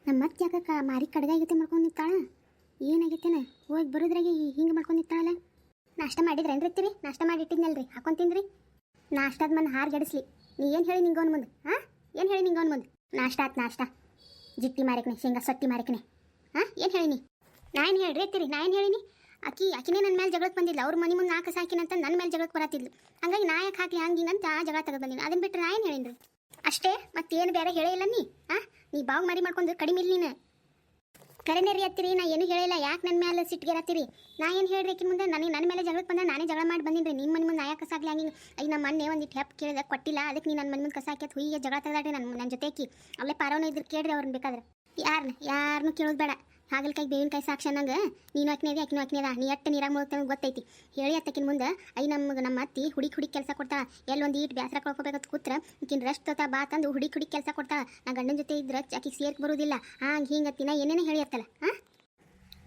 ನಮ್ಮ ಮತ್ತೆ ಯಾಕೆ ಮಾರಿ ಕಡ್ಗಾಗೈತೆ ಮಾಡ್ಕೊಂಡು ನಿಂತಾಳ ಏನಾಗೈತೇನ ಹೋಗಿ ಬರೋದ್ರಾಗೆ ಹಿಂಗೆ ಮಾಡ್ಕೊಂಡು ನಿಂತಾಳಲ್ಲ. ನಾಷ್ಟ ಮಾಡಿದ್ರೇನು ರೀ? ನಾಷ್ಟ ಮಾಡಿಟ್ಟಿದ್ನಲ್ರಿ ಹಾಕೊಂಡು ತಿಂದ್ರಿ. ನಾಷ್ಟಾದ ಮನೆ ಹಾರ್ಗೆಡಿಸ್ಲಿ. ನೀ ಏನು ಹೇಳಿ ನಿಂಗವನ್ ಮುಂದೆ? ಏನು ಹೇಳಿ ನಿಂಗವನ್ ಮುಂದೆ? ನಾಷ್ಟ ಜಿಟ್ಟಿ ಮಾರಿಕನೆ ಶೇಂಗಾ ಸೊಟ್ಟಿ ಮಾರಿಕನೆ ಏನು ಹೇಳಿನಿ? ನಾ ಏನು ಹೇಳ್ರಿ ನಾ ಏನು ಹೇಳಿನಿ? ಆಕಿನೇ ನನ್ನ ಮೇಲೆ ಜಗಳಕ್ಕೆ ಬಂದಿಲ್ಲ. ಅವ್ರ ಮನೆ ಮುಂದೆ ನಾಲ್ಕು ಸಾಕಿನಂತ ನನ್ನ ಮೇಲೆ ಜಗಳಕ್ಕೆ ಬರತ್ತಿದ್ಲು. ಹಂಗಾಗಿ ನಾ ಯಾಕೆ ಹಾಕಿ ಹಂಗಿಂಗಂತ ಜಗಳ ತೆಗೆದು ಬಂದಿನಿ. ಅದನ್ನ ಬಿಟ್ಟರೆ ನಾ ಏನು ಹೇಳಿನ್ರಿ ಅಷ್ಟೇ. ಮತ್ತೇನು ಬೇರೆ ಹೇಳೇ ಇಲ್ಲ ನೀ ಬಾವು ಮಾರಿ ಮಾಡ್ಕೊಂಡು ಕಡಿಮೆ ಇಲ್ಲ ನೀನು. ಕರೆನೇ ರೀ ಹತ್ತಿರಿ, ನಾ ಏನು ಹೇಳಿಲ್ಲ. ಯಾಕೆ ನನ್ನ ಮೇಲೆ ಸಿಟ್ಟಿಗೆರತ್ತೀರಿ? ನಾ ಏನು ಹೇಳ್ರಿ ಆಕಿನ ಮುಂದೆ? ನನ್ನ ಮೇಲೆ ಜಗಳಕ್ಕೆ ಬಂದ ನಾನೇ ಜಗಳ ಮಾಡಿ ಬಂದಿನಿ. ನಿಮ್ಮ ಮನೆ ಮುಂದೆ ನಾ ಯಾಕೆ ಕಸಾಗ್ಲಿ ಹಂಗೆ? ಈಗ ನಮ್ಮ ಮನೆ ಒಂದಿಟ್ಟು ಹೆಪ್ ಕೇಳಿದೆ ಕೊಟ್ಟಿಲ್ಲ, ಅದಕ್ಕೆ ನೀ ನನ್ನ ಮನೆ ಮುಂದೆ ಕಸ ಹಾಕಿ ಹುಯಿಗೆ ಜಗಳ ತೆಗೆದಾಡ್ರಿ ನನ್ನ ಜೊತೆ ಆಕಿ. ಅವಳೆ ಪಾರವನ ಇದ್ರೆ ಕೇಳ್ರಿ ಅವ್ರನ್ನ ಬೇಕಾದ್ರೆ. ಯಾರನ್ನೂ ಕೇಳೋದು ಬೇಡ. ಹಾಗಲ್ಕಾಯಿ ಬೇವಿನಕಾಯಿ ಸಾಕ್ಷಿ ಅನ್ನಂಗೆ ನೀನು ಹಾಕಿನೇದಿ ಆಕಿನೂ ಹಾಕಿನೇದ. ನೀ ಎಟ್ಟು ನೀರಾಗ ಮುಳುಗ್ತಾನೆ ಗೊತ್ತೈತಿ. ಹೇಳಿ ಅತ್ತಕಿನ ಮುಂದೆ ನಮ್ಮ ಅತ್ತಿ ಹುಡುಕಿ ಕೆಲಸ ಕೊಡ್ತಾಳೆ. ಎಲ್ಲೊಂದು ಈಟ್ ಬೇಸರ ಕಳ್ಕೊಬೇಕಂತ ಕೂತ್ರೆ ಈಕಿನ ರೆಸ್ಟ್ ತೊತಾ ಬಾ ತಂದು ಹುಡುಕಿ ಕೆಲಸ ಕೊಡ್ತಾಳೆ. ನಾ ಗಂಡನ ಜೊತೆ ಇದ್ರೆ ಆಕಿಗೆ ಸೇರ್ಕೆ ಬರೋದಿಲ್ಲ. ಹಿಂಗೆ ಅತ್ತಿನ ಏನೇನೇ ಹೇಳಿರ್ತಲ್ಲ.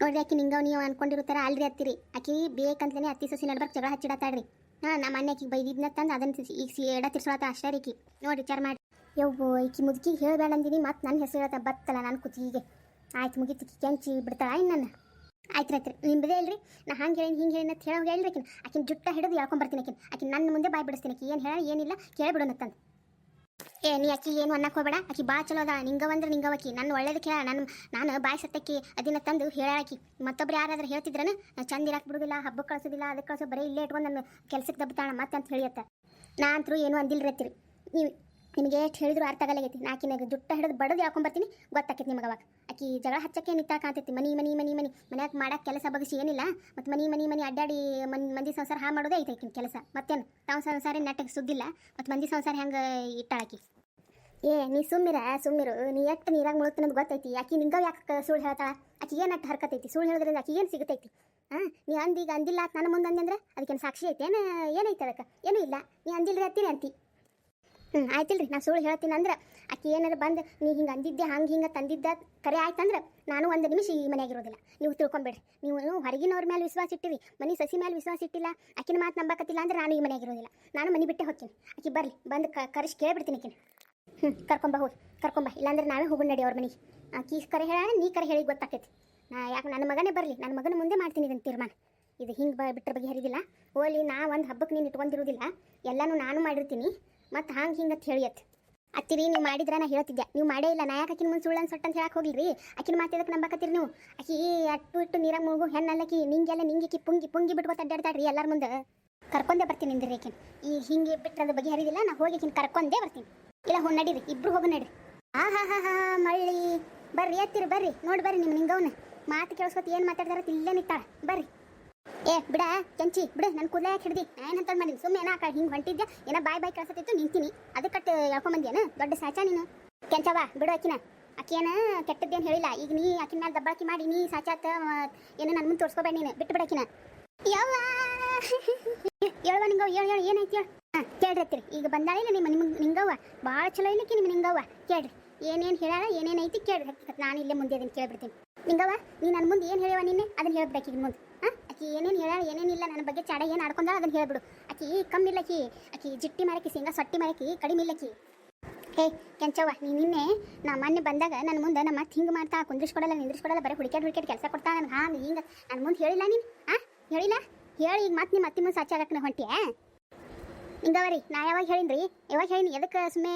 ನೋಡ್ರಿ ಆಕಿ ನಿಂಗೆ ನೀವು ಅನ್ಕೊಂಡಿರ್ತಾರ ಅಲ್ರಿ ಹತ್ತಿರಿ. ಆಕಿ ಬೇಕಂತಲೇ ಅತ್ತಿ ಸೊಸಿ ನಡ್ಬರ್ಕ್ ಜಗಳ ಹಚ್ಚಿಡತ್ತಾಳ್ರಿ. ನಮ್ಮ ಅಣ್ಣ ಆಕಿಗೆ ಬೈದಿದ್ನ ತಂದು ಅದನ್ನು ಈಗ ಎಡ ತಿರ್ಸೋತ ಅಷ್ಟೇ ರೀಕಿ. ನೋಡಿ ವಿಚಾರ ಮಾಡಿ. ಯವ್ವೋ ಈಕಿ ಮುದುಕಿಗೆ ಹೇಳಬೇಡ ಅಂದಿನಿ. ಮತ್ತು ನನ್ನ ಹೆಸರು ಹೇಳ್ತಾ ಬತ್ತಲ್ಲ ನಾನು ಕುತ್ತಿಗೆ. ಆಯ್ತು ಮುಗಿತು, ಕೆಂಚಿ ಬಿಡ್ತಾಳ ಇನ್ನು. ಆಯ್ತು ನಿಂಬದೇ ಇಲ್ರಿ. ನಾ ಹಂಗೆ ಹೇಳಿ ಹಿಂಗೆ ಹೇಳಿ ಅಂತ ಹೇಳೋಗಿ ಹೇಳ್ರಿ. ಆಕಿನ ಜುಟ್ಟ ಹಿಡಿದು ಹೇಳ್ಕೊಂಬರ್ತೀನಿ. ಆಕಿನ ನನ್ನ ಮುಂದೆ ಬಾಯ್ ಬಿಡಿಸ್ತೀನಿ. ಆಕಿ ಏನು ಹೇಳ ಏನಿಲ್ಲ ಕೇಳಿಬಿಡೋಣತ್ತಂದು. ನೀ ಆಕಿ ಏನು ಅನ್ನಕ್ಕೆ ಹೋಗಬೇಡ. ಆಕಿ ಬಾ ಚಲೋ ಅದ. ನಿಂಗವಂದ್ರೆ ನಿಂಗವಕಿ ನನ್ನ ಒಳ್ಳೇದು ಕೇಳ. ನಾನು ಬಾಯ್ ಸತ್ತಕ್ಕಿ ಅದನ್ನ ತಂದು ಹೇಳಾಕಿ. ಮತ್ತೊಬ್ರು ಯಾರಾದ್ರೂ ಹೇಳ್ತಿದ್ರನ ಚಂದ ಇರಾಕ್ ಬಿಡೋದಿಲ್ಲ, ಹಬ್ಬಕ್ಕೆ ಕಳ್ಸೋದಿಲ್ಲ, ಅದಕ್ಕೆ ಕಳ್ಸೋ ಬರೀ ಇಲ್ಲೇ ಇಟ್ಕೊಂಡು ನನ್ನ ಕೆಲ್ಸಕ್ಕೆ ದಬ್ಬತಾಳ ಮತ್ತೆ ಅಂತ ಹೇಳಿಯತ್ತ. ನಾ ಅಂತರೂ ಏನು ಅಂದಿಲ್ರಿ ಹತ್ತಿರಿ. ನೀವು ನಿಮಗೆ ಎಷ್ಟು ಹೇಳಿದ್ರು ಅರ್ಥ ಆಗಲಾಗೈತಿ. ಆಕಿನಾಗ ಜುಟ್ಟ ಹಿಡಿದು ಬಡದು ಹೇಳ್ಕೊಂಬರ್ತೀನಿ. ಗೊತ್ತಾಕೈತಿ ನಿಮಗೆ ಅವಾಗ. ಆಕಿ ಜಗಳ ಹಚ್ಚಕ್ಕೆ ನಿಂತಾ ಕಾಣ್ತೈತಿ. ಮನ್ಯಾಗ ಮಾಡಕ್ಕೆ ಕೆಲಸ ಬಗ್ಸಿ ಏನಿಲ್ಲ. ಮತ್ತು ಮನಿ ಅಡ್ಡಾಡಿ ಮಂದಿ ಸಂಸಾರ ಹಾಳು ಮಾಡೋದೇ ಐತೆ ಆಕಿನ ಕೆಲಸ. ಮತ್ತೇನು ತಾವು ಸಂಸಾರ ನೆಟ್ಟಗೆ ಸುದ್ದಿಲ್ಲ. ಮತ್ತು ಮಂದಿ ಸಂಸಾರ ಹೆಂಗೆ ಇಟ್ಟಾಳಕಿ? ನೀ ಸುಮ್ಮಿರು. ನೀ ಎಷ್ಟು ನೀರಾಗ ಮುಳುಗ್ತಾನದು ಗೊತ್ತೈತಿ. ಆಕಿ ನಿಂಗ ಯಾಕೆ ಸುಳ್ಳು ಹೇಳ್ತಾಳ? ಆಕಿ ಏನು ಅಟ್ಟು ಹರ್ಕತೈತಿ? ಸುಳ್ಳು ಹೇಳೋದ್ರಿಂದ ಆಕಿ ಏನು ಸಿಗುತ್ತೈತಿ? ನೀ ಈಗ ಅಂದಿಲ್ಲ ಅಂತ ನನ್ನ ಮುಂದೆ ಅಂದ್ರೆ ಅದಕ್ಕೇನು ಸಾಕ್ಷಿ ಐತೆ? ಏನೈತೆ ಅದಕ್ಕೆ? ಏನೂ ಇಲ್ಲ. ನೀ ಅಂದಿಲ್ರಿ ಹತ್ತೀನಿ ಅಂತಿ. ಆಯ್ತಿಲ್ರಿ. ನಾ ಸುಳ್ಳು ಹೇಳ್ತೀನಿ ಅಂದ್ರೆ ಆಕಿ ಏನಾರು ಬಂದು ನೀ ಹಿಂಗೆ ಅಂದಿದ್ದೆ ಹಿಂಗೆ ತಂದಿದ್ದ ಕರೆ ಆಯ್ತಂದ್ರೆ ನಾನು ಒಂದು ನಿಮಿಷ ಈ ಮನೆಯಾಗಿರೋದಿಲ್ಲ. ನೀವು ತಿಳ್ಕೊಂಬೇಡ್ರಿ. ನೀವು ಹೊರಗಿನವ್ರ ಮೇಲೆ ವಿಶ್ವಾಸ ಇಟ್ಟಿರಿ, ಮನೆ ಸಸಿ ಮೇಲೆ ವಿಶ್ವಾಸ ಇಟ್ಟಿಲ್ಲ, ಆಕಿನ ಮಾತು ನಂಬಕತ್ತಿಲ್ಲ ಅಂದ್ರೆ ನಾನು ಈ ಮನೆಯಾಗಿರೋದಿಲ್ಲ. ನಾನು ಮನೆ ಬಿಟ್ಟೆ ಹೋಗ್ತೀನಿ. ಆಕಿ ಬರಲಿ, ಬಂದು ಕರೆಸಿ ಕೇಳಿಬಿಡ್ತೀನಿ ಆಕಿನ. ಕರ್ಕೊಂಬ ಇಲ್ಲಾಂದ್ರೆ ನಾವೇ ಹೋಗೋಣ ನಡಿ ಅವ್ರ ಮನೆಗೆ. ಆಕಿ ಕರೆ ಹೇಳ, ನೀ ಕರೆ ಹೇಳಿ ಗೊತ್ತಾಕೈತಿ. ಯಾಕೆ ನನ್ನ ಮಗನೇ ಬರಲಿ, ನನ್ನ ಮಗನ ಮುಂದೆ ಮಾಡ್ತೀನಿ ಇದನ್ನು ತೀರ್ಮಾನ. ಇದು ಹಿಂಗೆ ಬಿಟ್ಟರೆ ಬಗ್ಗೆ ಹರಿದಿಲ್ಲ. ಓಲಿ ನಾ ಒಂದು ಹಬ್ಬಕ್ಕೆ ನೀನು ಇಟ್ಕೊಂಡಿರೋದಿಲ್ಲ. ಎಲ್ಲನೂ ನಾನು ಮಾಡಿರ್ತೀನಿ. ಮತ್ತು ಹಿಂಗೆ ಅಂತ ಹೇಳಿಯತ್ ಅತ್ತಿರಿ. ನೀವು ಮಾಡಿದ್ರೆ ನಾ ಹೇಳ್ತಿದ್ದೆ. ನೀವು ಮಾಡೇ ಇಲ್ಲ. ನಾ ಯಾಕೆ ಆಕಿನ ಮುಂದೆ ಸುಳ್ಳು ಅನ್ಸೊಟ್ಟು ಅಂತ ಹೇಳಕ್ಕೆ ಹೋಗಿಲ್ರಿ. ಆಕಿನ ಮಾತಿದಕ್ಕೆ ನಂಬಕತ್ತೀರಿ ನೀವು. ಆಕಿ ಇಟ್ಟು ನೀರಾಗ ಮುಳುಗು ಹೆಣ್ಣಲ್ಲಕಿ. ನಿಂಗೆಕಿ ಪುಂಗಿ ಬಿಟ್ಕೊತ ಅಡ್ಡಾಡ್ತಾಡ್ರಿ ಎಲ್ಲರ ಮುಂದೆ. ಕರ್ಕೊಂಡೇ ಬರ್ತೀನಿ ನಿಂದ್ರಿ ಆಕಿನ. ಈ ಹಿಂಗೆ ಬಿಟ್ಟರೆ ಅದು ಬಗ್ಗೆ ಹರಿದಿಲ್ಲ. ನಾ ಹೋಗಿ ಆಕಿನ ಕರ್ಕೊಂಡೇ ಬರ್ತೀನಿ. ಇಲ್ಲ ನಡೀರಿ, ಇಬ್ರು ಹೋಗಿ ನಡ್ರಿ. ಮಳ್ಳಿ ಬರ್ರಿ ಎತ್ತಿರಿ, ಬರ್ರಿ ನೋಡಿ ಬರ್ರಿ. ನಿಂಗವನ್ನ ಮಾತು ಕೇಳಿಸ್ಕೊತ ಏನು ಮಾತಾಡ್ತಾರ ಇಲ್ಲೇ ನಿಂತಾಳ. ಬರ್ರಿ. ಬಿಡ ಕೆಂಚಿ ಬಿಡು. ನನ್ನ ಕೂದಲ ಯಾಕೆ ಹಿಡ್ದಿ? ಏನಂತ ಮಾಡಿ ಸುಮ್ಮನೆ ಏನಾಕ ಹಿಂಗೆ ಹೊಂಟಿದ್ದೆ? ಏನೋ ಬಾಯ್ ಕಳ್ಸತ್ತಿತ್ತು ನಿಂತೀನಿ. ಅದಕ್ಕೆ ಹೇಳ್ಕೊಂಬಂದಿಯೇನು ದೊಡ್ಡ ಸಾಚಾ ನೀನು? ಕೆಂಚವ ಬಿಡು ಆಕಿನ. ಆಕಿಯೇನ ಕೆಟ್ಟದ್ದೇನು ಹೇಳಿಲ್ಲ. ಈಗ ನೀ ಆಕಿನ ಮೇಲೆ ದಬ್ಬಾಕಿ ಮಾಡಿ ನೀ ಸಾಚಾತ ಏನೋ ನನ್ನ ಮುಂದೆ ತೋರಿಸ್ಕೋಬೇಡ. ನೀನು ಬಿಟ್ಟು ಬಿಡಾಕಿನ. ಯವ್ವ ಹೇಳುವ ನಿಂಗವ್ ಏನಾಯ್ತು ಹೇಳು. ಕೇಳ್ರಿ ಹತ್ತಿರಿ. ಈಗ ಬಂದಾಳಿಲ್ಲ ನಿಮ್ಮ ನಿಂಗವ್ವ ಭಾಳ ಚಲೋ ಇಲ್ಲಕ್ಕಿ ನಿಮ್ಮ ನಿಂಗವ್ವ. ಕೇಳ್ರಿ ಏನೇನು ಹೇಳಾಳ, ಏನೇನೈತಿ ಕೇಳ್ರಿ. ನಾನು ಇಲ್ಲೇ ಮುಂದೆ ಅದನ್ನು ಕೇಳ್ಬಿಡ್ತೀನಿ. ನಿಂಗವ್ವ ನೀ ನನ್ನ ಮುಂದೆ ಏನು ಹೇಳ್ಯಾವ ನಿನ್ನೆ ಅದನ್ನು ಹೇಳ್ಬಿಡಾಕಿ ಈಗ ಮುಂದೆ. ಆಕಿ ಏನೇನು ಹೇಳಾಳ ಏನೇನಿಲ್ಲ ನನ್ನ ಬಗ್ಗೆ ಚಾಡ ಏನು ಆಡ್ಕೊಂಡಾಳ ಅದನ್ನು ಹೇಳ್ಬಿಡು. ಆಕಿ ಕಮ್ಮಿಲ್ಲಕಿ. ಆಕಿ ಜಿಟ್ಟಿ ಮಾರಕಿ ಶೇಂಗಾ ಸೊಟ್ಟಿ ಮಾರಕಿ ಕಡಿಮೆ ಇಲ್ಲಕಿ. ಕೆಂಚವ್ವ ನೀ ನಿನ್ನೆ ನಾ ಮೊನ್ನೆ ಬಂದಾಗ ನನ್ನ ಮುಂದೆ ನಮ್ಮ ಮತ್ತೆ ಹಿಂಗೆ ಮಾಡ್ತಾ ನಿಂದ್ರಿಸ್ಕೊಡಲ್ಲ ಬರೀ ಹುಡುಕ್ಯಾಡ್ ಕೆಲಸ ಕೊಡ್ತಾ ನನಗೆ ಹಿಂಗೆ ನನ್ನ ಮುಂದೆ ಹೇಳಿಲ್ಲ ನೀನು. ಹೇಳಿಲ್ಲ ಹೇಳಿ ಈಗ ಮತ್ತೆ ನಿಮ್ಮ ಅತ್ತಿ ಮುಂದೆ ಸಾಚಾಗಕ್ಕೆ ಹೊಂಟಿಯಾ? ಹಿಂಗವರಿ ನಾ ಯಾವಾಗ ಹೇಳಿನಿ ಎದಕ್ಕೆ ಸುಮ್ಮನೆ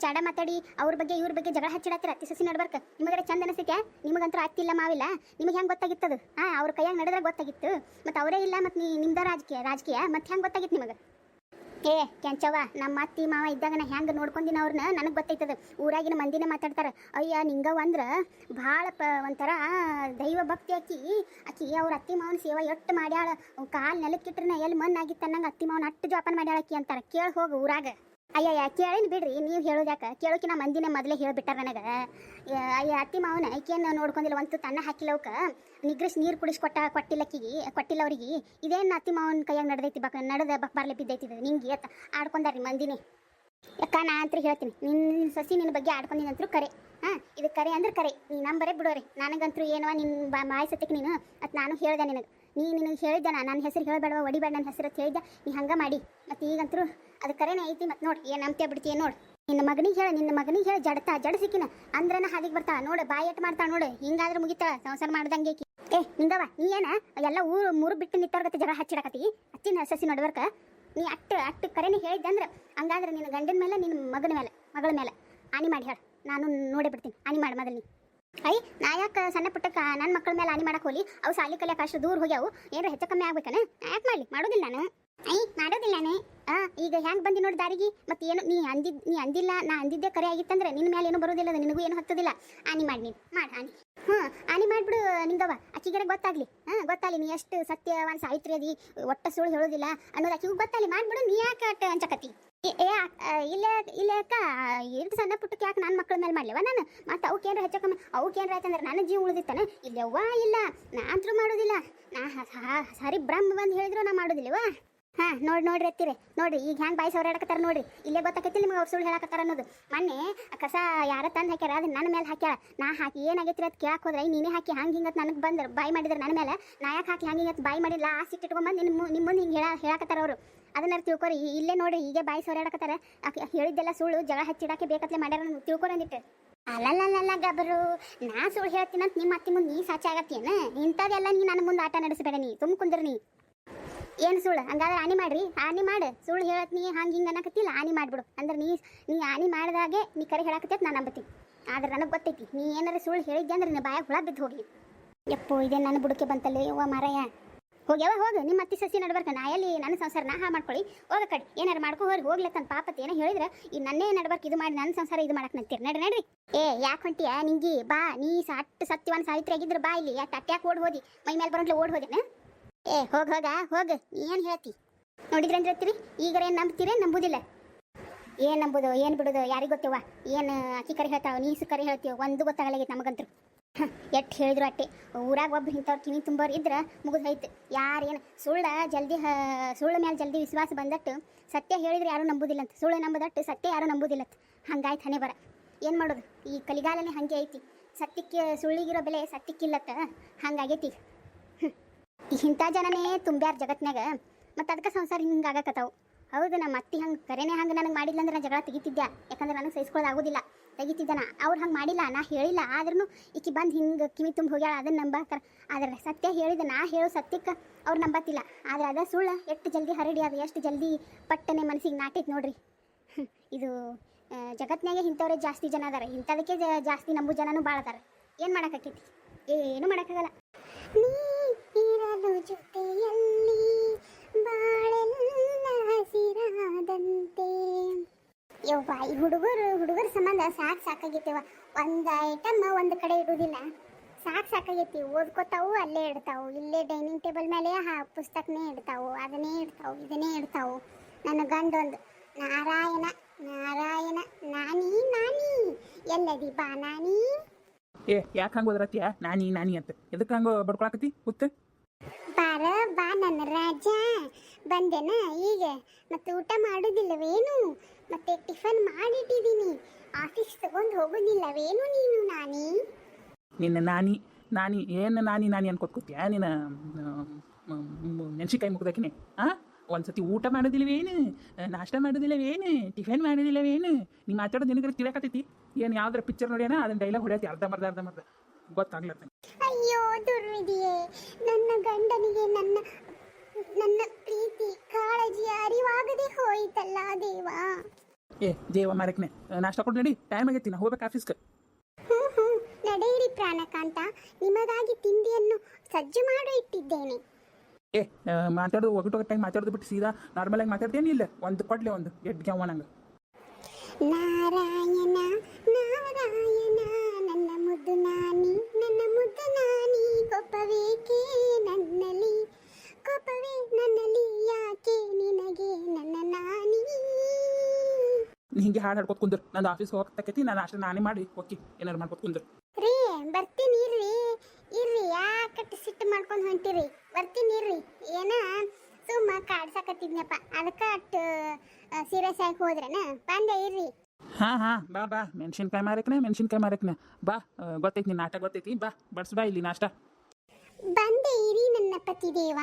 ಚಾಡ ಮಾತಾಡಿ ಅವ್ರ ಬಗ್ಗೆ ಇವ್ರ ಬಗ್ಗೆ ಜಗಳ ಹಚ್ಚಿಡತ್ತೀರ ಅತ್ತಿ ಸಸಿ ನಡ್ಬರ್ಕ? ನಿಮಗರ ಚಂದ ಅನಿಸ್ತೈತೆ? ನಿಮಗಂತೂ ಅತ್ತಿಲ್ಲ ಮಾವಿಲ್ಲ. ನಿಮಗೆ ಹೆಂಗೆ ಗೊತ್ತಾಗಿತ್ತದು? ಅವ್ರ ಕೈಯಾಗ ನಡೆದ್ರೆ ಗೊತ್ತಾಗಿತ್ತು. ಮತ್ತು ಅವರೇ ಇಲ್ಲ. ಮತ್ತು ನಿಮ್ದ ರಾಜಕೀಯ ಮತ್ತೆ ಹೆಂಗೆ ಗೊತ್ತಾಗಿತ್ತು ನಿಮಗೆ? ಕೆಂಚವ್ವ ನಮ್ಮ ಅತ್ತಿ ಮಾವ ಇದ್ದಾಗ ನಾ ಹೆಂಗೆ ನೋಡ್ಕೊಂಡಿನ ಅವ್ರನ್ನ ನನಗೆ ಗೊತ್ತೈತದ. ಊರಾಗಿನ ಮಂದಿನೇ ಮಾತಾಡ್ತಾರೆ. ಅಯ್ಯ ನಿಂಗವ್ವ ಅಂದ್ರೆ ಭಾಳ ಒಂಥರ ದೈವ ಭಕ್ತಿ. ಆಕಿ ಅವ್ರ ಅತ್ತಿ ಮಾವನ ಸೇವಾ ಎಟ್ಟು ಮಾಡ್ಯಾಳ. ಕಾಲು ನೆಲಕ್ಕಿಟ್ರೆ ಎಲ್ಲಿ ಮಣ್ಣಾಗಿತ್ತು ಅನ್ನಂಗೆ ಅತ್ತಿ ಮಾವನ ಅಟ್ಟು ಜೋಪಾನ ಮಾಡ್ಯಾಳಕಿ ಅಂತಾರೆ. ಕೇಳಿ ಹೋಗು ಊರಾಗ. ಕೇಳಿನ ಬಿಡ್ರಿ. ನೀವು ಹೇಳೋದ್ಯಾಕೆ? ಕೇಳೋಕಿನ ಮಂದಿನ ಮೊದಲೇ ಹೇಳಿಬಿಟ್ಟಾರ ನನಗೆ. ಅತ್ತಿ ಮಾವನ ಆಕೆಯನ್ನು ನೋಡ್ಕೊಂಡಿಲ್ಲ. ಒಂದು ತನ್ನ ಹಾಕಿಲ್ಲವಕ್ಕ ನಿಗ್ರಿಸಿ ನೀರು ಕೊಟ್ಟಿಲ್ಲ ಅವ್ರಿಗೆ. ಇದೇನು ಅತ್ತಿ ಮಾವನ ಕೈಯಾಗ ನಡೆದೈತಿ? ನಡೆದ ಬರ್ಲೆ ಬಿದ್ದೈತಿದ ನಿಂಗೆ ಆಡ್ಕೊಂಡಾರಿ ಮಂದಿನಿ. ಯಾಕ ನಾ ಅಂತ ಹೇಳ್ತೀನಿ. ನಿನ್ನ ಸಸಿ ನಿನ್ನ ಬಗ್ಗೆ ಆಡ್ಕೊಂಡಿನಂತರೂ ಕರೆ. ಇದು ಕರೆ ಅಂದ್ರೆ ಕರೆ. ನೀ ನಂಬರೇ ಬಿಡೋರಿ. ನನಗಂತರೂ ಏನವ ನಿನ್ನ ಬಾಯಿ ಸತ್ತಕ್ಕೆ ನೀನು ಮತ್ತು ನಾನು ಹೇಳ್ದೆ ನಿನಗೆ. ನಿನಗೆ ಹೇಳಿದ್ದೆ ನನ್ನ ಹೆಸರು ಹೇಳಬೇಡವ, ಒಡಿಬೇಡ ನನ್ನ ಹೆಸರು ಅಂತ ಹೇಳಿದ್ದೆ. ನೀ ಹಂಗೆ ಮಾಡಿ. ಮತ್ತು ಈಗಂತರೂ ಅದು ಕರೆನೇ ಐತಿ. ಮತ್ತು ನೋಡಿ ಏನು ನಂಬ್ತೇ ಬಿಡ್ತೀಯ ನೋಡಿ. ನಿನ್ನ ಮಗನಿಗೆ ಹೇಳಿ ಜಡಸಿಕಿನ ಅಂದ್ರನ ಹಾದಿಗೆ ಬರ್ತಾಳ ನೋಡು, ಬಾಯಿ ಎಟ್ ಮಾಡ್ತಾಳ ನೋಡು. ಹಿಂಗಾದ್ರೆ ಮುಗಿತಾಳ ಸಂಸಾರ ಮಾಡ್ದಂಗೆ. ನಿಂಗವ ನೀ ಏನ ಎಲ್ಲ ಮೂರು ಬಿಟ್ಟು ನಿಂತವ್ರಗತ್ತೆ ಜಗಳ ಹಚ್ಚಿಡಕತ್ತಿ ಅತ್ತಿನ ಸಸಿ ನಡ್ವರ್ಕ. ನೀ ಅಟ್ಟು ಕರೆನೇ ಹೇಳಿದ್ದಂದ್ರೆ ಹಂಗಾದ್ರೆ ನಿನ್ನ ಗಂಡನ ಮೇಲೆ ನಿನ್ನ ಮಗಳ ಮೇಲೆ ಹಾನಿ ಮಾಡಿ ಹೇಳ. ನಾನು ನೋಡೇ ಬಿಡ್ತೀನಿ ಹಾನಿ ಮಾಡಿ ಮೊದಲು ನೀ. ನಾ ಯಾಕೆ ಸಣ್ಣ ಪುಟ್ಟಕ್ಕೆ ನನ್ನ ಮಕ್ಕಳ ಮೇಲೆ ಹಾನಿ ಮಾಡಕ್ಕೆ ಹೋಗಿ ಅವು ಸಾಲಿ ಕಲಿಯಕ್ಕೆ ಅಷ್ಟು ದೂರ ಹೋಗ್ಯಾವು, ಏನಾರ ಹೆಚ್ಚು ಕಮ್ಮಿ ಆಗ್ಬೇಕನ? ನಾ ಯಾಕೆ ಮಾಡಲಿ? ಮಾಡೋದಿಲ್ಲ ನಾನು. ಮಾಡೋದಿಲ್ಲನೇ. ಈಗ ಹೆಂಗೆ ಬಂದಿ ನೋಡಿ ದಾರಿಗೆ. ಮತ್ತೆ ಏನು ನೀ ಅಂದಿಲ್ಲ, ನಾ ಅಂದಿದ್ದೆ ಕರೆ ಆಗಿತ್ತಂದ್ರೆ ನಿನ್ನ ಮೇಲೆ ಏನು ಬರೋದಿಲ್ಲ, ನಿನಗೂ ಏನು ಹತ್ತೋದಿಲ್ಲ. ಹಾನಿ ಮಾಡಿ ನೀನು ಹಾನಿ. ಹಾನಿ ಮಾಡಿಬಿಡು ನಿಂಗವ. ಅಕ್ಕಿಗಾರ ಗೊತ್ತಾಗ್ಲಿ. ಗೊತ್ತಾಗಲಿ ನೀ ಎಷ್ಟು ಸತ್ಯವಾನ್ ಸಾಹಿತ್ರಿ ಅದಿ, ಒಟ್ಟ ಸುಳ್ಳು ಹೇಳೋದಿಲ್ಲ ಅನ್ನೋದು ಅಕ್ಕಿಗೂ ಗೊತ್ತಾಗಲಿ. ಮಾಡಿಬಿಡು. ನೀ ಯಾಕೆ ಅಂಚಕತ್ತಿ? ಇಲ್ಲ ಅಕ್ಕ, ಎಷ್ಟು ಸಣ್ಣ ಪುಟ್ಟಕ್ಕೆ ಯಾಕೆ ನನ್ನ ಮಕ್ಕಳ ಮೇಲೆ ಮಾಡ್ಲಿವ ನಾನು? ಮತ್ತೆ ಅವಕ್ಕೇನ್ರ ಹೆಚ್ಚಕಮ್ಮ ಅವಕ್ಕೇನ್ರ ಆಯ್ತಂದ್ರೆ ನನ್ನ ಜೀವ ಉಳಿದಿತ್ತಾನೆ? ಇಲ್ಲವ್ವ ಇಲ್ಲ, ನಾ ಅಂತೂ ಮಾಡೋದಿಲ್ಲ. ನಾ ಸರಿ ಬ್ರಹ್ಮ ಬಂದು ಹೇಳಿದ್ರು ನಾ ಮಾಡೋದಿಲ್ಲವ. ನೋಡ್ರಿ ಎತ್ತಿರಿ ನೋಡ್ರಿ ಈಗ ಹೆಂಗೆ ಬಾಯಿ ಸವರಾಡಕತ್ತಾರ ನೋಡ್ರಿ. ಇಲ್ಲೇ ಗೊತ್ತಾಕೈತಿ ನಿಮ್ಗೆ ಅವ್ರು ಸುಳ್ಳು ಹೇಳಕತ್ತಾರ ಅನ್ನೋದು. ಮೊನ್ನೆ ಕಸ ಯಾರ ತಂದು ಹಾಕ್ಯಾರ ಅದನ್ನ ನನ್ನ ಮೇಲೆ ಹಾಕ್ಯಾಳ. ನಾ ಹಾಕಿ ಏನಾಗೈತಿ ಅದು ಕೇಳಕ್ಕೆ ಹೋದ್ರೆ ನೀನೇ ಹಾಕಿ ಹಂಗೆ ಹಿಂಗತ್ ನನಗೆ ಬಂದ್ರೆ ಬಾಯಿ ಮಾಡಿದ್ರೆ ನನ್ನ ಮೇಲೆ. ನಾ ಯಾಕೆ ಹಾಕಿ ಹಂಗೆ ಹಿಂಗತ್ ಬಾಯಿ ಮಾಡಿಲ್ಲ ಆ ಸಿಟ್ಟು ಇಟ್ಕೊಂಡ್ಬಂದು ನಿಮ್ಮ ಮುಂದೆ ಹಿಂಗೆ ಹೇಳಕತ್ತಾರ ಅವರು. ಅದನ್ನ ತಿಳ್ಕೊರಿ. ಇಲ್ಲೇ ನೋಡ್ರಿ ಈಗ ಬಾಯಿ ಸವರಾಡಕತ್ತಾರ. ಹೇಳಿದ್ದೆಲ್ಲ ಸುಳ್ಳು ಜಗಳ ಹಚ್ಚಿಡಕ್ಕೆ ಬೇಕತ್ಲೆ ಮಾಡ್ಯಾರ ತಿಳ್ಕೊರಂದಿಟ್ಟು. ಅಲ್ಲಲ್ಲ ಗಬರು, ನಾ ಸುಳ್ಳು ಹೇಳ್ತೀನಂತ ನಿಮ್ಮ ಅತ್ತಿ ಮುಂದೆ ನೀ ಸಾಚಿ ಆಗತ್ತೇನ? ಇಂಥದ್ದೆಲ್ಲ ನೀ ನನ್ನ ಮುಂದೆ ಆಟ ನಡೆಸಬೇಡ. ನೀ ಕುಂದ್ರ ನೀ ಏನು ಸುಳ್ಳು? ಹಂಗಾದ್ರೆ ಹಾನಿ ಮಾಡ್ರಿ, ಹಾನಿ ಮಾಡು. ಸುಳ್ಳು ಹೇಳತ್ ನೀ ಹಂಗೆ ಹಿಂಗೆ ಅನ್ನಕತ್ತಿಲ್ಲ, ಹಾನಿ ಮಾಡಿಬಿಡು. ಅಂದ್ರೆ ನೀ ಹಾನಿ ಮಾಡಿದಾಗೆ ನೀ ಕರೆ ಹೇಳಕತ್ತೈತೆ ನಾನು ನಂಬತ್ತೀನಿ. ಆದ್ರೆ ನನಗೆ ಗೊತ್ತೈತಿ ನೀ ಏನಾರು ಸುಳ್ಳು ಹೇಳಿದ್ದೆ ಅಂದ್ರೆ ನಿನ್ನ ಬಾಯಾಗ ಹುಳ ಬಿದ್ದು ಹೋಗಿ. ಎಪ್ಪೋ ಇದೇ ನನ್ನ ಬುಡಕ್ಕೆ ಬಂತಲ್ಲ ಯವ್ವ ಮಾರಾಯ. ಹೋಗ್ಯಾವ ನಿಮ್ಮ ಅತ್ತಿ ಸಸಿ ನಡ್ಬರ್ಕ. ನಾ ಎಲ್ಲಿ ನನ್ನ ಸಂಸಾರ ನಾ ಮಾಡ್ಕೊಳ್ಳಿ ಹೋಗ ಕಡೆ ಏನಾರು ಮಾಡ್ಕೊ ಹೋಗ್ಲತ್ತಂತ ಪಾಪತ್ ಏನೋ ಹೇಳಿದ್ರೆ ಈ ನನ್ನೇ ನಡ್ಬರ್ಕ ಇದು ಮಾಡಿ ನನ್ನ ಸಂಸಾರ ಇದು ಮಾಡಕ್ಕೆ ನಂತೀರಿ. ನಡ್ರಿ ಯಾಕೆ ಹೊಂಟಿಯ ನಿಂಗಿ? ಬಾ ನೀ ಸತ್ಯವಾನ್ ಸಾಹಿತ್ಯ ಆಗಿದ್ರೆ ಬಾ ಇಲ್ಲಿ. ಯಾಕೆ ಓಡ್ ಹೋದಿ? ಮೈ ಮೇಲೆ ಬರೋಂಟ್ಲೆ ಓಡ್ ಹೋದೇನ? ಹೋಗ ಏನು ಹೇಳ್ತಿ? ನೋಡಿದ್ರೆ ಅಂದಿರ್ತೀರಿ ಈಗಾರ ಏನು ನಂಬ್ತೀರಿ? ನಂಬುದಿಲ್ಲ. ಏನು ನಂಬುದು ಏನು ಬಿಡೋದು ಯಾರಿಗೆ ಗೊತ್ತೇವ? ಏನು ಅಕ್ಕಿ ಕರೆ ಹೇಳ್ತಾವ ನೀಸು ಕರೆ ಹೇಳ್ತೀವ ಒಂದು ಗೊತ್ತಾಗಲಾಗೈತೆ ನಮಗಂತರು. ಎಟ್ಟು ಹೇಳಿದ್ರು ಅಟ್ಟೆ. ಊರಾಗ ಒಬ್ಬ ಇಂಥವ್ರು ಕಿವಿ ತುಂಬೋರು ಇದ್ರೆ ಮುಗಿದು ಹೋಯ್ತು. ಯಾರೇನು ಸುಳ್ಳು ಮೇಲೆ ಜಲ್ದಿ ವಿಶ್ವಾಸ ಬಂದಟ್ಟು ಸತ್ಯ ಹೇಳಿದ್ರೆ ಯಾರೂ ನಂಬುದಿಲ್ಲ ಅಂತ. ಸುಳ್ಳು ನಂಬುದಟ್ಟು ಸತ್ಯ ಯಾರೂ ನಂಬುದಿಲ್ಲಂತ. ಹಂಗಾಯ್ತು ಹಣೆ ಬರ. ಏನು ಮಾಡೋದು? ಈ ಕಲಿಗಾಲನೇ ಹಾಗೆ ಐತಿ. ಸತ್ಯಕ್ಕೆ ಸುಳ್ಳಿಗಿರೋ ಬೆಲೆ ಸತ್ಯಕ್ಕಿಲ್ಲತ್ತ ಹಂಗಾಗೈತಿ. ಇಂಥ ಜನನೇ ತುಂಬ್ಯಾರ ಜಗತ್ನಾಗ. ಮತ್ತು ಅದಕ್ಕೆ ಸಂಸಾರ ಹಿಂಗೆ ಆಗಕತ್ತಾವು. ಹೌದು ನಮ್ಮ ಅತ್ತಿ ಹಂಗೆ ಕರೆನೇ ಹಂಗೆ ನನಗೆ ಮಾಡಿಲ್ಲ ಅಂದ್ರೆ ನಾನು ಜಗಳ ತೆಗಿತಿದ್ದೆ. ಯಾಕಂದ್ರೆ ನನಗೆ ಸಹಿಸ್ಕೊಳ್ಳೋದಾಗೋದಿಲ್ಲ. ತೆಗಿತಿದ್ದಾನ ಅವ್ರು ಹಂಗೆ ಮಾಡಿಲ್ಲ, ನಾ ಹೇಳಿಲ್ಲ. ಆದ್ರೂ ಈಕಿ ಬಂದು ಹಿಂಗೆ ಕಿವಿ ತುಂಬ ಹೋಗ್ಯಾಳ ಅದನ್ನು ನಂಬಾತಾರ. ಆದರೆ ಸತ್ಯ ಹೇಳಿದ ನಾ ಹೇಳೋ ಸತ್ಯಕ್ಕೆ ಅವ್ರು ನಂಬತ್ತಿಲ್ಲ. ಆದರೆ ಅದ ಸುಳ್ಳು ಎಷ್ಟು ಜಲ್ದಿ ಹರಡಿ ಅದು ಎಷ್ಟು ಜಲ್ದಿ ಪಟ್ಟನೆ ಮನಸ್ಸಿಗೆ ನಾಟೈತೆ ನೋಡ್ರಿ. ಇದು ಜಗತ್ನಾಗೆ ಇಂಥವ್ರೆ ಜಾಸ್ತಿ ಜನ ಅದಾರ. ಇಂಥದಕ್ಕೆ ಜಾಸ್ತಿ ನಂಬು ಜನನೂ ಭಾಳ ಅದಾರ. ಏನು ಮಾಡೋಕ್ಕಾಕೈತಿ? ಏನು ಮಾಡೋಕ್ಕಾಗಲ್ಲ. ಇರಲು ಜೊತೆಯಲ್ಲಿ ಬಾಳೆಲ್ಲ ಹಸಿರಾದಂತೆ. ಯವ್ವ ಈ ಹುಡುಗರ ಸಂಬಂಧ ಸಾಕಾಗೈತಿವ. ಒಂದು ಐಟಮ್ ಒಂದು ಕಡೆ ಇಡುವುದಿಲ್ಲ. ಸಾಕಾಗೈತಿ. ಓದ್ಕೋತಾವು ಅಲ್ಲೇ ಇಡ್ತಾವು. ಇಲ್ಲೇ ಡೈನಿಂಗ್ ಟೇಬಲ್ ಮೇಲೆ ಪುಸ್ತಕನೇ ಇಡ್ತಾವು, ಅದನ್ನೇ ಇಡ್ತಾವು, ಇದನ್ನೇ ಇಡ್ತಾವು. ನನ್ನ ಗಂಡೊಂದು ನಾರಾಯಣ ನಾನಿ ಎಲ್ಲದಿ ಬಾ ನಾನಿ. ಯಾಕೆ ಹಂಗೆ ಓದ್ರತ್ತೀಯ ನಾನಿ ಅಂತ? ಎದಕ್ಕೆ ಹಂಗೆ ಬಡ್ಕೊಳಕತ್ತಿ ಕೂತ್? ಬಾ ನನ್ನ ರಾಜ. ಬಂದೆನ ಈಗ? ಮತ್ತೆ ಊಟ ಮಾಡೋದಿಲ್ಲವೇನು? ಮತ್ತೆ ಟಿಫನ್ ಮಾಡಿಟ್ಟಿದ್ದೀನಿ. ಆಫೀಸ್ ತಗೊಂಡು ಹೋಗೋದಿಲ್ಲವೇನು ನೀನು ನಾನಿ? ನಿನ್ನ ನಾನಿ ಏನು ನಾನಿ ಅನ್ಕೋತ್ಕೋತೀಯ? ನಿನ್ನ ಮೆಣಸಿನ್ಕಾಯಿ ಮುಗ್ದಾಕಿನಿ. ಒಂದ್ಸತಿ ಊಟ ಮಾಡೋದಿಲ್ಲವೇನು? ನಾಷ್ಟ ಮಾಡೋದಿಲ್ಲವೇನು? ಟಿಫನ್ ಮಾಡೋದಿಲ್ಲವೇನು? ನೀ ಮಾತಾಡೋದು ನಿನಗೆ ತಿಳಿಯಾಕತ್ತೈತಿ? ಏನು ಯಾವ್ದಾರ ಪಿಕ್ಚರ್ ನೋಡ್ಯಾನ ಅದನ್ನ ಡೈಲಾಗ್ ಹೊಡ್ಯಾತಿ ಅರ್ಧಂಬರ್ಧ ಗೊತ್ತಾಗ್ಲತ್ತ. ಅಯ್ಯೋ ದುರ್ವಿಧಿಯೇ, ನನ್ನ ಗಂಡನಿಗೆ ನನ್ನ ಪ್ರೀತಿ ಕಾಳಜಿ ಅರಿವಾಗದೆ ಹೋಯ್ತಲ್ಲ ದೇವಾ. ದೇವ ಮಾರಕ್ನೆ ನಾಷ್ಟ ಕೊಟ್ಟು ನಡಿ, ಟೈಮ್ ಆಗೈತಿ, ನಾ ಹೋಗ್ಬೇಕು ಆಫೀಸ್ಗೆ. ನಡೆಯಿರಿ ಪ್ರಾಣಕಾಂತ, ನಿಮಗಾಗಿ ತಿಂಡಿಯನ್ನು ಸಜ್ಜು ಮಾಡಿ ಇಟ್ಟಿದ್ದೇನೆ. ಮಾತಾಡೋದು ಒಗಟೊಗಟ್ಟಾಗಿ ಮಾತಾಡೋದು ಬಿಟ್ಟು ಸೀದಾ ನಾರ್ಮಲಾಗಿ ಮಾತಾಡ್ತೇನೆ. ಇಲ್ಲ ಒಂದು ಕೊಡ್ಲೆ ಒಂದು ಎಡ್ಗೆ ಅವ ನಂಗೆ. ನಾರಾಯಣ ನನ್ನ ಮುದ್ದು ನಾನಿ ಕೋಪವೇಕೆ ನನ್ನಲ್ಲಿ ಯಾಕೆ ನಿನಗೆ ನನ್ನ ನಾನಿ. ಹಿಂಗೆ ಹಾಡು ಹಾಡ್ಕೊತ್ ಕುಂದ್ರು. ನಂದು ಆಫೀಸ್ಗೆ ಹೋಗ್ತಕ್ಕೈತಿ. ನಾನು ಅಷ್ಟೇ ನಾನೇ ಮಾಡಿ ಹೋಗಿ ಏನಾರು ಮಾಡ್ಕೊತ್ ಕುಂದ್ರು. ರೀ ಬರ್ತೀನಿ ಇರ್ರಿ ಯಾಕಟ್ಟು ಸಿಟ್ಟು ಮಾಡ್ಕೊಂಡು ಹೊಂಟಿರಿ? ಬರ್ತೀನಿ ಇರ್ರಿ. ಏನ ಸುಮ್ಮ ಕಾಡ್ಸಕತ್ತಿದ್ನಪ್ಪ, ಅದಕ್ಕೆ ಅಟ್ಟು ಸೀರಿಯಸ್ ಆಗಿ ಹೋದ್ರೇನ? ಬಂದೆ ಇರ್ರಿ. ಬಾ ಮೆಣಸಿನ್ಕಾಯಿ ಮಾರಕ್ನೆ ಬಾ. ಗೊತ್ತೈತಿ ನಿನ್ನ ಆಟ ಗೊತ್ತೈತಿ. ಬಾ ಬಡ್ಸ್ ಬಾ ಇಲ್ಲಿ ನಾಷ್ಟ. ಬಂದೆ ಇರಿ ನನ್ನ ಪತಿ ದೇವ.